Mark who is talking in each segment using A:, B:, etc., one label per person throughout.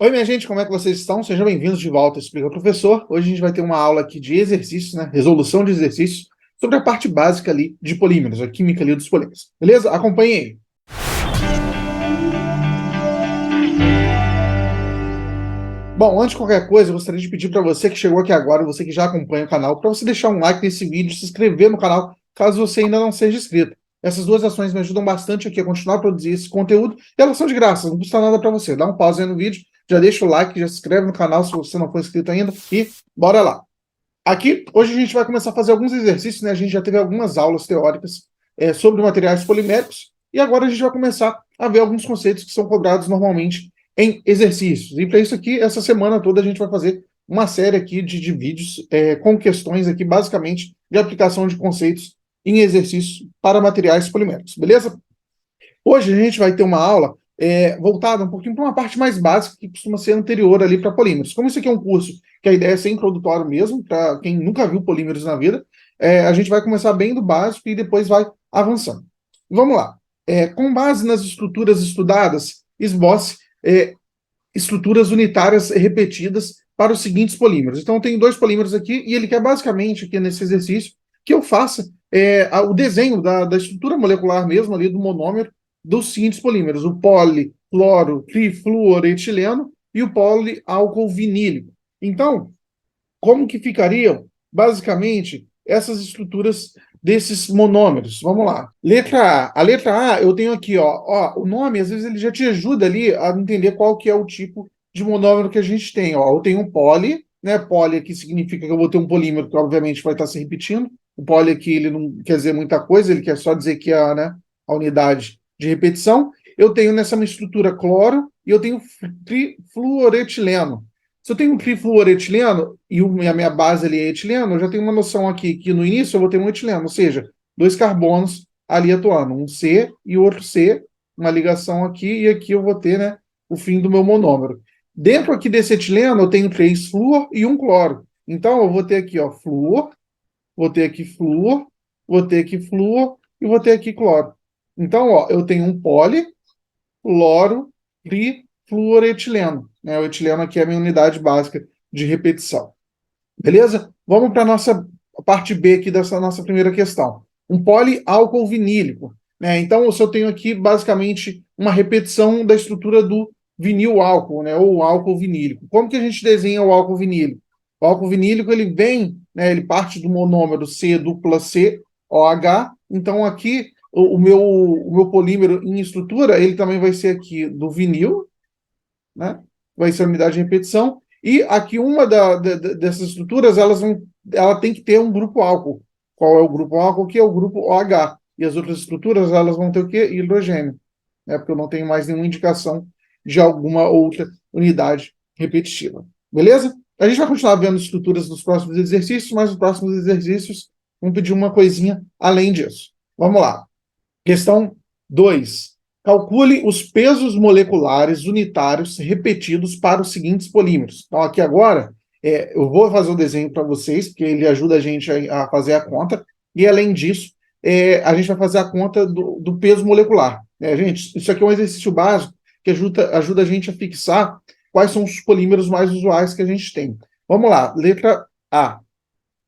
A: Oi, minha gente, como é que vocês estão? Sejam bem-vindos de volta ao Explica Professor. Hoje a gente vai ter uma aula aqui de exercícios, né? Resolução de exercícios, sobre a parte básica ali de polímeros, a química ali dos polímeros. Beleza? Acompanhe aí. Bom, antes de qualquer coisa, eu gostaria de pedir para você que chegou aqui agora, você que já acompanha o canal, para você deixar um like nesse vídeo, se inscrever no canal, caso você ainda não seja inscrito. Essas duas ações me ajudam bastante aqui a continuar a produzir esse conteúdo, e elas são de graça, não custa nada para você. Dá um pause aí no vídeo, já deixa o like, já se inscreve no canal se você não for inscrito ainda, e bora lá. Aqui, hoje a gente vai começar a fazer alguns exercícios, né? A gente já teve algumas aulas teóricas sobre materiais poliméricos, e agora a gente vai começar a ver alguns conceitos que são cobrados normalmente em exercícios. E para isso aqui, essa semana toda a gente vai fazer uma série aqui de vídeos com questões aqui, basicamente, de aplicação de conceitos em exercícios para materiais poliméricos, beleza? Hoje a gente vai ter uma aula voltada um pouquinho para uma parte mais básica, que costuma ser anterior ali para polímeros. Como isso aqui é um curso que a ideia é ser introdutório mesmo, para quem nunca viu polímeros na vida, a gente vai começar bem do básico e depois vai avançando. Vamos lá. Com base nas estruturas estudadas, esboce estruturas unitárias repetidas para os seguintes polímeros. Então, eu tenho dois polímeros aqui, e ele quer basicamente, aqui nesse exercício, que eu faça o desenho da estrutura molecular mesmo ali do monômero dos seguintes polímeros: o poli, cloro, trifluoretileno e o poliálcool vinílico. Então, como que ficariam, basicamente, essas estruturas desses monômeros? Vamos lá. Letra A. A letra A, eu tenho aqui, ó, o nome, às vezes, ele já te ajuda ali a entender qual que é o tipo de monômero que a gente tem. Ó. Eu tenho um poli, né? Poli aqui significa que eu vou ter um polímero que, obviamente, vai estar se repetindo. O poli aqui, ele não quer dizer muita coisa, ele quer só dizer que é, né, a unidade de repetição. Eu tenho nessa minha estrutura cloro e eu tenho trifluoretileno. Se eu tenho um trifluoretileno e a minha base ali é etileno, eu já tenho uma noção aqui que no início eu vou ter um etileno, ou seja, dois carbonos ali atuando, um C e outro C, uma ligação aqui, e aqui eu vou ter, né, o fim do meu monômero. Dentro aqui desse etileno eu tenho três flúor e um cloro. Então eu vou ter aqui, ó, flúor, vou ter aqui flúor, vou ter aqui flúor e vou ter aqui cloro. Então, ó, eu tenho um poli, cloro, trifluoretileno. Né? O etileno aqui é a minha unidade básica de repetição. Beleza? Vamos para a nossa parte B aqui dessa nossa primeira questão. Um poliálcool vinílico. Né? Então, se eu tenho aqui, basicamente, uma repetição da estrutura do vinil álcool, né? Ou álcool vinílico. Como que a gente desenha o álcool vinílico? O álcool vinílico, ele vem, né, ele parte do monômero C dupla C, OH. Então, aqui, o meu polímero em estrutura, ele também vai ser aqui do vinil, né? Vai ser a unidade de repetição. E aqui uma dessas estruturas, ela tem que ter um grupo álcool. Qual é o grupo álcool? Que é o grupo OH. E as outras estruturas, elas vão ter o quê? Hidrogênio. Né? Porque eu não tenho mais nenhuma indicação de alguma outra unidade repetitiva. Beleza? A gente vai continuar vendo estruturas nos próximos exercícios, mas nos próximos exercícios vamos pedir uma coisinha além disso. Vamos lá. Questão 2. Calcule os pesos moleculares unitários repetidos para os seguintes polímeros. Então, aqui agora, eu vou fazer o desenho para vocês, porque ele ajuda a gente a fazer a conta, e além disso, a gente vai fazer a conta do peso molecular. Gente, isso aqui é um exercício básico que ajuda a gente a fixar quais são os polímeros mais usuais que a gente tem. Vamos lá, letra A.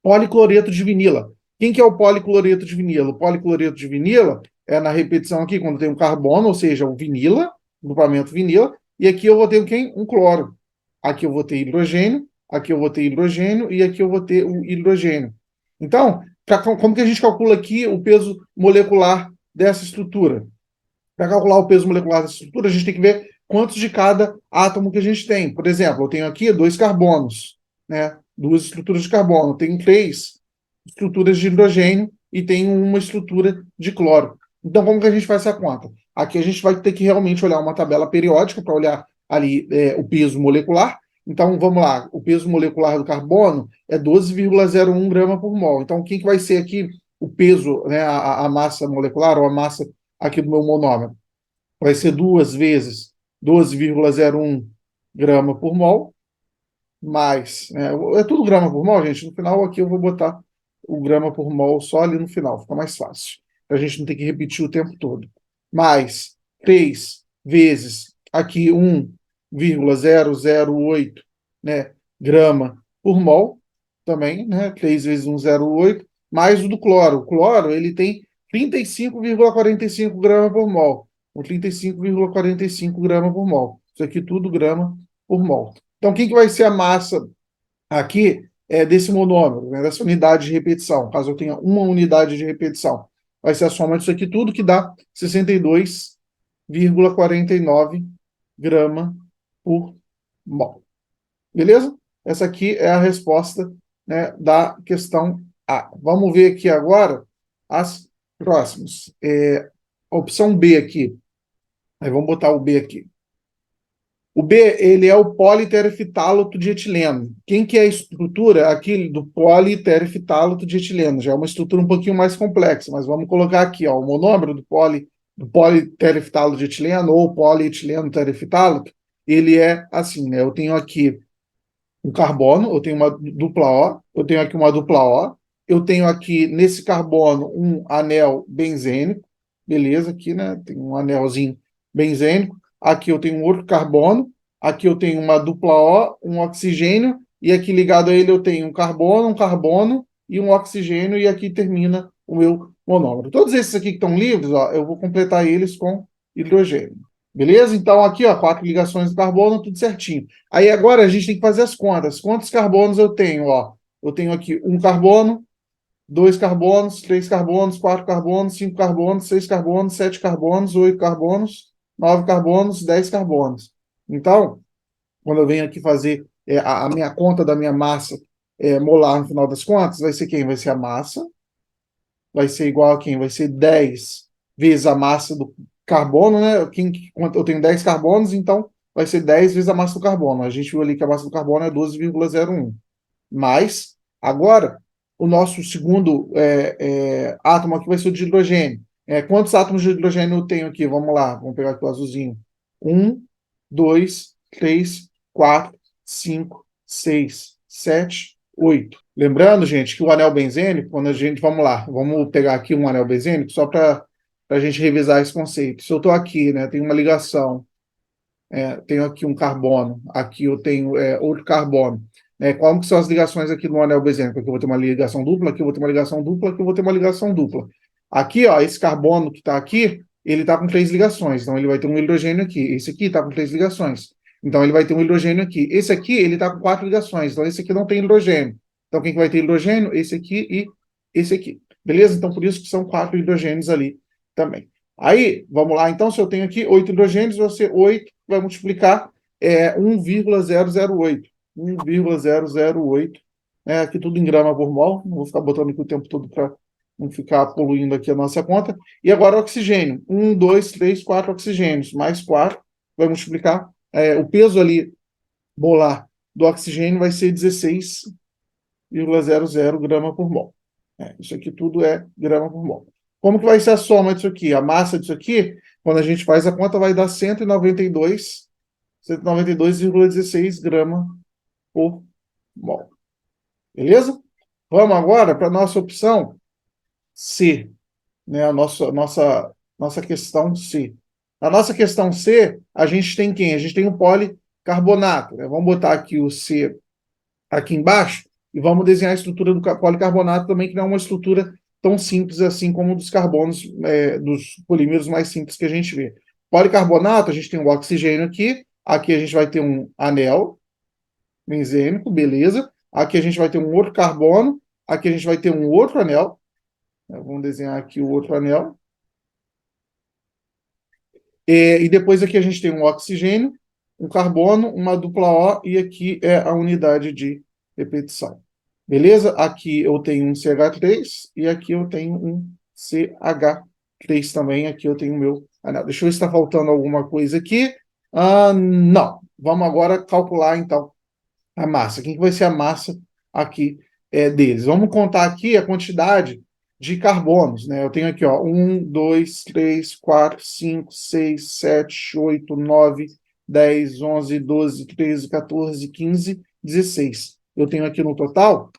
A: Policloreto de vinila. Quem que é o policloreto de vinila? O policloreto de vinila é na repetição aqui, quando tem um carbono, ou seja, o vinila, grupamento vinila, e aqui eu vou ter quem? Um cloro. Aqui eu vou ter hidrogênio, aqui eu vou ter hidrogênio, e aqui eu vou ter o hidrogênio. Então, como que a gente calcula aqui o peso molecular dessa estrutura? Para calcular o peso molecular dessa estrutura, a gente tem que ver quantos de cada átomo que a gente tem. Por exemplo, eu tenho aqui dois carbonos, né? Duas estruturas de carbono. Eu tenho três estruturas de hidrogênio e tenho uma estrutura de cloro. Então, como que a gente faz essa conta? Aqui a gente vai ter que realmente olhar uma tabela periódica para olhar ali o peso molecular. Então, vamos lá. O peso molecular do carbono é 12,01 grama por mol. Então, quem que vai ser aqui o peso, né, a massa molecular ou a massa aqui do meu monômero? Vai ser duas vezes 12,01 grama por mol, mais, né, é tudo grama por mol, gente. No final aqui eu vou botar o grama por mol só ali no final, fica mais fácil. Para a gente não ter que repetir o tempo todo. Mais 3 vezes aqui 1 3,008, né, grama por mol, também, né, 3 vezes 1,08, mais o do cloro. O cloro, ele tem 35,45 gramas por mol. Com 35,45 gramas por mol. Isso aqui tudo grama por mol. Então, quem que vai ser a massa aqui desse monômero, né, dessa unidade de repetição? Caso eu tenha uma unidade de repetição, vai ser a soma disso aqui tudo, que dá 62,49 grama por mol. Beleza? Essa aqui é a resposta, né, da questão A. Vamos ver aqui agora as próximas. Opção B aqui. Aí vamos botar o B aqui. O B, ele é o politerefitalato de etileno. Quem que é a estrutura aqui do politerefitalato de etileno? Já é uma estrutura um pouquinho mais complexa, mas vamos colocar aqui, ó, o monômero do politerefitalato de etileno, ou polietileno terefitalato, ele é assim, né? Eu tenho aqui um carbono, eu tenho uma dupla O, eu tenho aqui uma dupla O, eu tenho aqui nesse carbono um anel benzênico, beleza, aqui, né, tem um anelzinho benzênico, aqui eu tenho um outro carbono, aqui eu tenho uma dupla O, um oxigênio, e aqui ligado a ele eu tenho um carbono e um oxigênio, e aqui termina o meu monômero. Todos esses aqui que estão livres, ó, eu vou completar eles com hidrogênio. Beleza? Então, aqui, ó, 4 ligações de carbono, tudo certinho. Aí, agora, a gente tem que fazer as contas. Quantos carbonos eu tenho? Ó, eu tenho aqui um carbono, dois carbonos, três carbonos, quatro carbonos, cinco carbonos, seis carbonos, sete carbonos, oito carbonos, nove carbonos, 10 carbonos. Então, quando eu venho aqui fazer a minha conta da minha massa molar no final das contas, vai ser quem? Vai ser a massa, vai ser igual a quem? Vai ser 10 vezes a massa do carbono, né? Eu tenho 10 carbonos, então vai ser 10 vezes a massa do carbono. A gente viu ali que a massa do carbono é 12,01. Mas, agora, o nosso segundo átomo aqui vai ser o de hidrogênio. Quantos átomos de hidrogênio eu tenho aqui? Vamos lá, vamos pegar aqui o azulzinho. Um, dois, três, quatro, cinco, seis, sete, oito. Lembrando, gente, que o anel benzênico, quando a gente, vamos lá, vamos pegar aqui um anel benzênico, só para a gente revisar esse conceito. Se eu estou aqui, né, tem uma ligação, tenho aqui um carbono, aqui eu tenho outro carbono. Como que são as ligações aqui no anel benzênico? Aqui eu vou ter uma ligação dupla, aqui eu vou ter uma ligação dupla, aqui eu vou ter uma ligação dupla. Aqui, ó, esse carbono que está aqui, ele está com 3 ligações, então ele vai ter um hidrogênio aqui. Esse aqui está com 3 ligações, então ele vai ter um hidrogênio aqui. Esse aqui, ele está com 4 ligações, então esse aqui não tem hidrogênio. Então quem que vai ter hidrogênio? Esse aqui e esse aqui. Beleza? Então por isso que são 4 hidrogênios ali também. Aí, vamos lá, então, se eu tenho aqui 8 hidrogênios, você 8 vai multiplicar 1,008. 1,008. Aqui tudo em grama por mol. Não vou ficar botando aqui o tempo todo para não ficar poluindo aqui a nossa conta. E agora o oxigênio. 1, 2, 3, 4 oxigênios. Mais 4 vai multiplicar. O peso ali molar do oxigênio vai ser 16,00 grama por mol. Isso aqui tudo é grama por mol. Como que vai ser a soma disso aqui? A massa disso aqui, quando a gente faz a conta, vai dar 192,16 gramas por mol. Beleza? Vamos agora para a nossa opção C, né? A nossa questão C. Na nossa questão C, a gente tem quem? A gente tem o policarbonato, né? Vamos botar aqui o C aqui embaixo e vamos desenhar a estrutura do policarbonato também, que não é uma estrutura tão simples assim como dos carbonos, dos polímeros mais simples que a gente vê. Policarbonato, a gente tem o oxigênio aqui a gente vai ter um anel benzênico, beleza. Aqui a gente vai ter um outro carbono, aqui a gente vai ter um outro anel. Vamos desenhar aqui o outro anel. E depois aqui a gente tem um oxigênio, um carbono, uma dupla O, e aqui é a unidade de repetição. Beleza? Aqui eu tenho um CH3 e aqui eu tenho um CH3 também. Aqui eu tenho o meu anel. Deixa eu ver se está faltando alguma coisa aqui. Não. Vamos agora calcular, então, a massa. Quem que vai ser a massa aqui deles? Vamos contar aqui a quantidade de carbonos, né? Eu tenho aqui, ó, 1, 2, 3, 4, 5, 6, 7, 8, 9, 10, 11, 12, 13, 14, 15, 16. Eu tenho aqui no total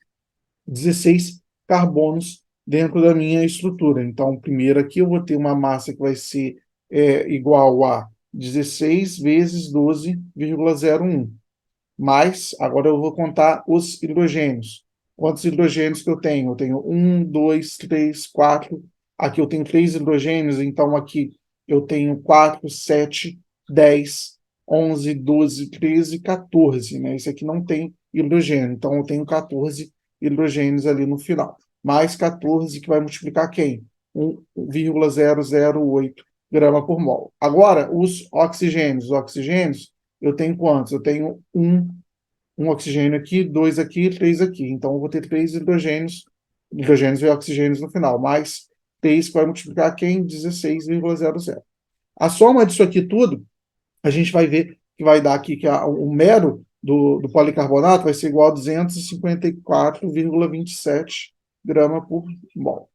A: 16 carbonos dentro da minha estrutura. Então, primeiro aqui eu vou ter uma massa que vai ser igual a 16 vezes 12,01. Mas, agora eu vou contar os hidrogênios. Quantos hidrogênios que eu tenho? Eu tenho 1, 2, 3, 4. Aqui eu tenho 3 hidrogênios, então aqui eu tenho 4, 7, 10, 11, 12, 13, 14. Né? Esse aqui não tem hidrogênio, então eu tenho 14 hidrogênios ali no final. Mais 14 que vai multiplicar quem? 1,008 grama por mol. Agora, os oxigênios. Os oxigênios, eu tenho quantos? Eu tenho um oxigênio aqui, dois aqui, três aqui. Então, eu vou ter três hidrogênios e oxigênios no final, mais 3 que vai multiplicar quem? 16,00. A soma disso aqui tudo, a gente vai ver que vai dar aqui que o mero do policarbonato vai ser igual a 254,27 grama por mol.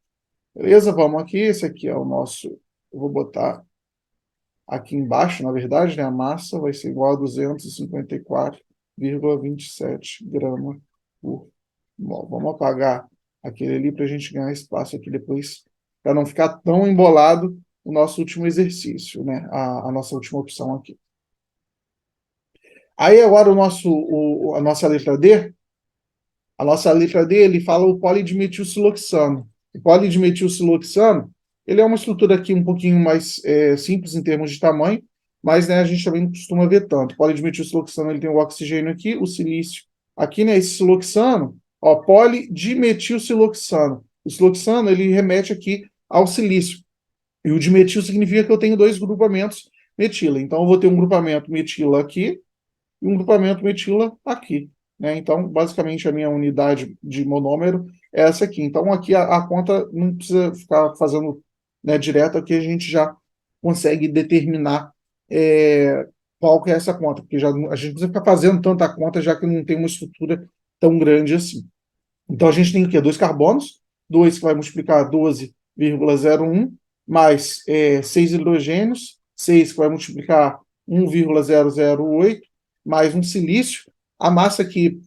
A: Beleza? Vamos aqui. Esse aqui é o nosso. Eu vou botar aqui embaixo, na verdade, né, a massa vai ser igual a 254,27 gramas por mol. Vamos apagar aquele ali para a gente ganhar espaço aqui depois, para não ficar tão embolado o nosso último exercício, né, a nossa última opção aqui. Aí agora a nossa letra D, a nossa letra D, ele fala o polidimetilsiloxano. O polidimetilsiloxano, ele é uma estrutura aqui um pouquinho mais simples em termos de tamanho, mas né, a gente também não costuma ver tanto. O polidimetilsiloxano, ele tem o oxigênio aqui, o silício aqui, né, esse siloxano, ó, polidimetilsiloxano. O siloxano, ele remete aqui ao silício. E o dimetil significa que eu tenho dois grupamentos metila. Então, eu vou ter um grupamento metila aqui, e um grupamento metila aqui. Né? Então, basicamente, a minha unidade de monômero é essa aqui. Então, aqui a conta não precisa ficar fazendo né, direto, aqui a gente já consegue determinar qual que é essa conta, porque a gente não precisa ficar fazendo tanta conta, já que não tem uma estrutura tão grande assim. Então, a gente tem o quê? Dois carbonos, 2 que vai multiplicar 12,01, mais 6 hidrogênios, 6 que vai multiplicar 1,008, mais um silício. A massa aqui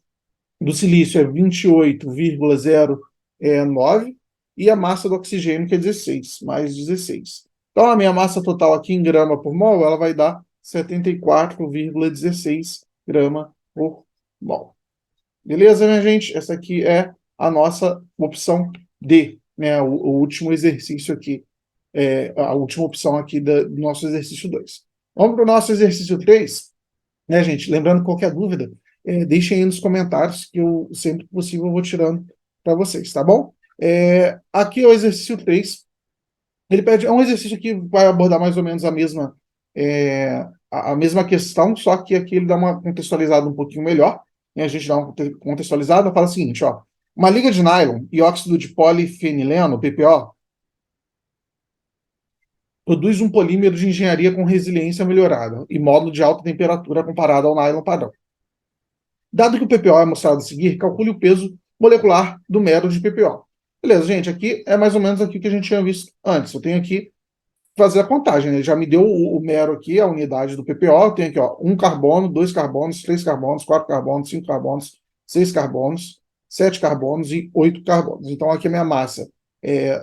A: do silício é 28,09 e a massa do oxigênio que é 16, mais 16. Então, a minha massa total aqui em grama por mol, ela vai dar 74,16 grama por mol. Beleza, minha gente? Essa aqui é a nossa opção D, né? O último exercício aqui, a última opção aqui do nosso exercício 2. Vamos para o nosso exercício 3, né, gente? Lembrando, qualquer dúvida, deixem aí nos comentários, que eu, sempre que possível, eu vou tirando para vocês, tá bom? Aqui é o exercício 3. Ele pede, é um exercício que vai abordar mais ou menos a mesma questão, só que aqui ele dá uma contextualizada um pouquinho melhor, né? A gente dá uma contextualizada, fala o seguinte, ó, uma liga de nylon e óxido de polifenileno, PPO, produz um polímero de engenharia com resiliência melhorada e módulo de alta temperatura comparado ao nylon padrão. Dado que o PPO é mostrado a seguir, calcule o peso molecular do mero de PPO. Beleza, gente, aqui é mais ou menos aqui que a gente tinha visto antes. Eu tenho aqui fazer a contagem, né? Ele já me deu o mero aqui, a unidade do PPO. Eu tenho aqui, ó, 1 carbono, 2 carbonos, 3 carbonos, 4 carbonos, 5 carbonos, 6 carbonos, 7 carbonos e 8 carbonos. Então, aqui a minha massa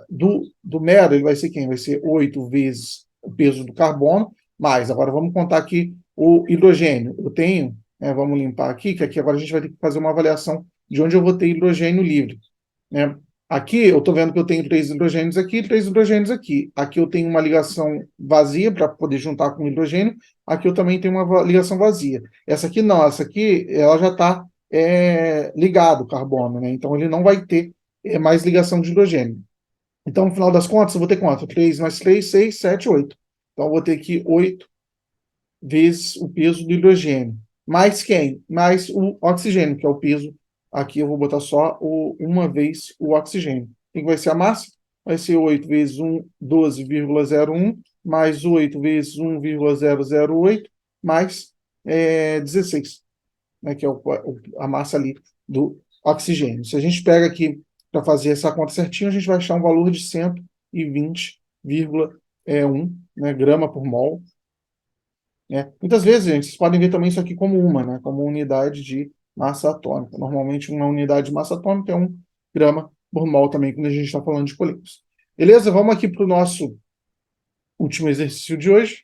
A: do mero, ele vai ser quem? Vai ser 8 vezes o peso do carbono, mais, agora vamos contar aqui o hidrogênio. Eu tenho, vamos limpar aqui, que aqui agora a gente vai ter que fazer uma avaliação de onde eu vou ter hidrogênio livre. Né? Aqui eu estou vendo que eu tenho 3 hidrogênios aqui e 3 hidrogênios aqui. Aqui eu tenho uma ligação vazia para poder juntar com o hidrogênio. Aqui eu também tenho uma ligação vazia. Essa aqui não, essa aqui ela já está ligada, o carbono, né? Então ele não vai ter mais ligação de hidrogênio. Então, no final das contas, eu vou ter quanto? 3 mais 3, 6, 7, 8. Então, eu vou ter aqui 8 vezes o peso do hidrogênio. Mais quem? Mais o oxigênio, que é o peso. Aqui eu vou botar só uma vez o oxigênio. O que vai ser a massa? Vai ser 8 vezes 1, 12,01, mais 8 vezes 1,008, mais 16, né, que é a massa ali do oxigênio. Se a gente pega aqui para fazer essa conta certinho, a gente vai achar um valor de 120,1, né, grama por mol. Né? Muitas vezes, gente, vocês podem ver também isso aqui como né, como unidade de massa atômica. Normalmente, uma unidade de massa atômica é 1 grama por mol também, quando a gente está falando de polímeros. Beleza? Vamos aqui para o nosso último exercício de hoje.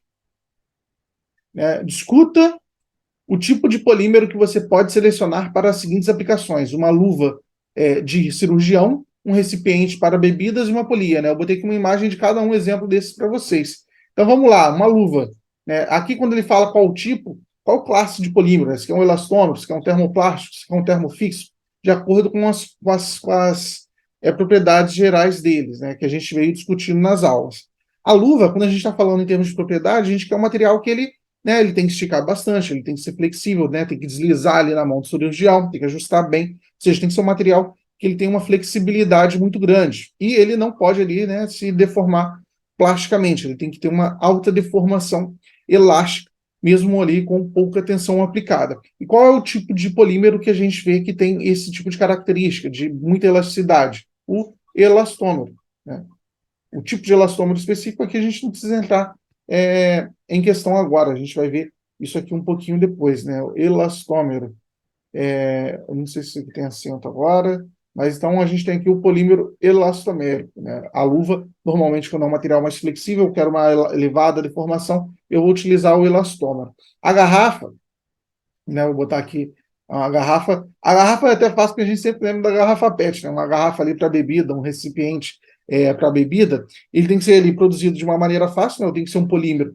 A: né? Discuta o tipo de polímero que você pode selecionar para as seguintes aplicações: uma luva de cirurgião, um recipiente para bebidas e uma polia, né? Eu botei aqui uma imagem de cada um exemplo desses para vocês. Então vamos lá, uma luva, né? Aqui quando ele fala qual tipo, qual classe de polímero, né? Se quer um elastômero, se quer um termoplástico, se quer um termofixo, de acordo com as propriedades gerais deles, né? Que a gente veio discutindo nas aulas. A luva, quando a gente está falando em termos de propriedade, a gente quer um material que ele, né, ele tem que esticar bastante, ele tem que ser flexível, né, tem que deslizar ali na mão do cirurgião, tem que ajustar bem, ou seja, tem que ser um material que ele tem uma flexibilidade muito grande. E ele não pode ali, né, se deformar plasticamente, ele tem que ter uma alta deformação elástica, mesmo ali com pouca tensão aplicada. E qual é o tipo de polímero que a gente vê que tem esse tipo de característica, de muita elasticidade? O elastômero, né? O tipo de elastômero específico aqui a gente não precisa entrar em questão agora, a gente vai ver isso aqui um pouquinho depois, né? O elastômero. Eu não sei se isso aqui tem acento agora, mas então a gente tem aqui o polímero elastomérico, né? A luva, normalmente, quando é um material mais flexível, eu quero uma elevada deformação, eu vou utilizar o elastômero. A garrafa, né? Vou botar aqui a garrafa. A garrafa é até fácil, porque a gente sempre lembra da garrafa PET, né? Uma garrafa ali para bebida, um recipiente para bebida. Ele tem que ser ali produzido de uma maneira fácil, né? Tem que ser um polímero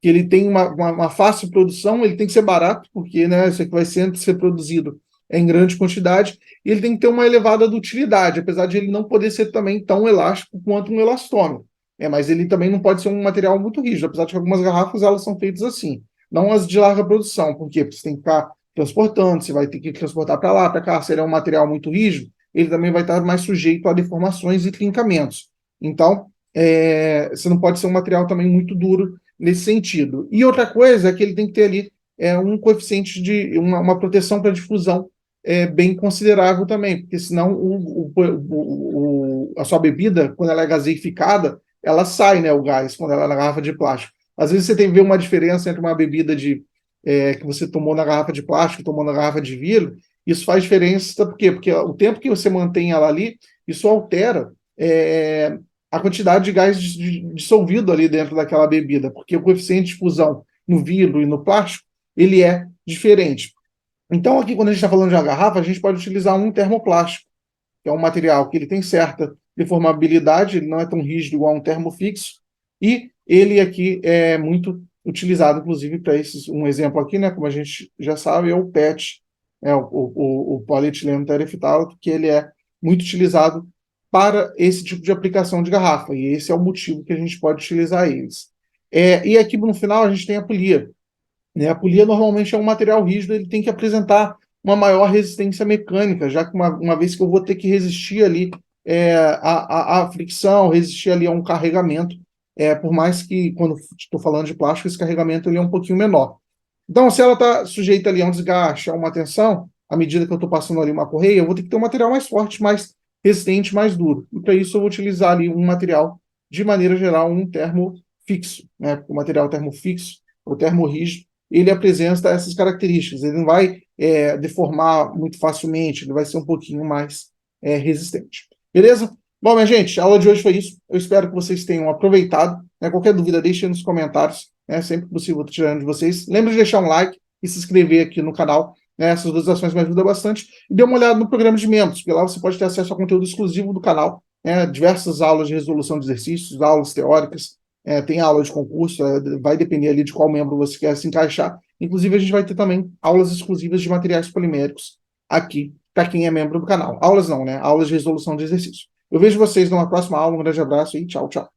A: que ele tem uma fácil produção, ele tem que ser barato, porque, né, isso aqui vai sempre ser produzido em grande quantidade, e ele tem que ter uma elevada dutilidade, apesar de ele não poder ser também tão elástico quanto um elastômero. Mas ele também não pode ser um material muito rígido, apesar de que algumas garrafas elas são feitas assim. Não as de larga produção, por quê? Porque você tem que ficar transportando, você vai ter que transportar para lá, para cá. Se ele é um material muito rígido, ele também vai estar mais sujeito a deformações e trincamentos. Então, você não pode ser um material também muito duro nesse sentido. E outra coisa é que ele tem que ter ali um coeficiente de uma proteção para difusão bem considerável também, porque senão a sua bebida, quando ela é gaseificada, ela sai, né, o gás, quando ela é na garrafa de plástico. Às vezes você tem que ver uma diferença entre uma bebida que você tomou na garrafa de plástico e tomou na garrafa de vidro. Isso faz diferença, por quê? Porque o tempo que você mantém ela ali, isso altera a quantidade de gás dissolvido ali dentro daquela bebida, porque o coeficiente de fusão no vidro e no plástico, ele é diferente. Então, aqui, quando a gente está falando de uma garrafa, a gente pode utilizar um termoplástico, que é um material que ele tem certa deformabilidade, ele não é tão rígido igual um termofixo, e ele aqui é muito utilizado, inclusive, para esses. Um exemplo aqui, né, como a gente já sabe, é o PET, o polietileno terephtalato, que ele é muito utilizado para esse tipo de aplicação de garrafa, e esse é o motivo que a gente pode utilizar eles. E aqui no final a gente tem a polia, né? A polia normalmente é um material rígido, ele tem que apresentar uma maior resistência mecânica, já que uma vez que eu vou ter que resistir ali à fricção, resistir ali a um carregamento, por mais que, quando estou falando de plástico, esse carregamento ele é um pouquinho menor. Então, se ela está sujeita ali a um desgaste, a uma tensão, à medida que eu estou passando ali uma correia, eu vou ter que ter um material mais forte, mais resistente, mais duro. E para isso eu vou utilizar ali um material, de maneira geral, um termo fixo, né? O material termofixo, ou termorrígido, ele apresenta essas características. Ele não vai deformar muito facilmente, ele vai ser um pouquinho mais resistente. Beleza? Bom, minha gente, a aula de hoje foi isso. Eu espero que vocês tenham aproveitado. Né? Qualquer dúvida, deixem nos comentários. Né? Sempre que possível, eu estou tirando de vocês. Lembre de deixar um like e se inscrever aqui no canal. Né? Essas duas ações me ajudam bastante. E dê uma olhada no programa de membros, porque lá você pode ter acesso a conteúdo exclusivo do canal. Né? Diversas aulas de resolução de exercícios, aulas teóricas, tem aula de concurso, vai depender ali de qual membro você quer se encaixar. Inclusive, a gente vai ter também aulas exclusivas de materiais poliméricos aqui, para quem é membro do canal. Aulas não, né? Aulas de resolução de exercício. Eu vejo vocês numa próxima aula. Um grande abraço e tchau, tchau.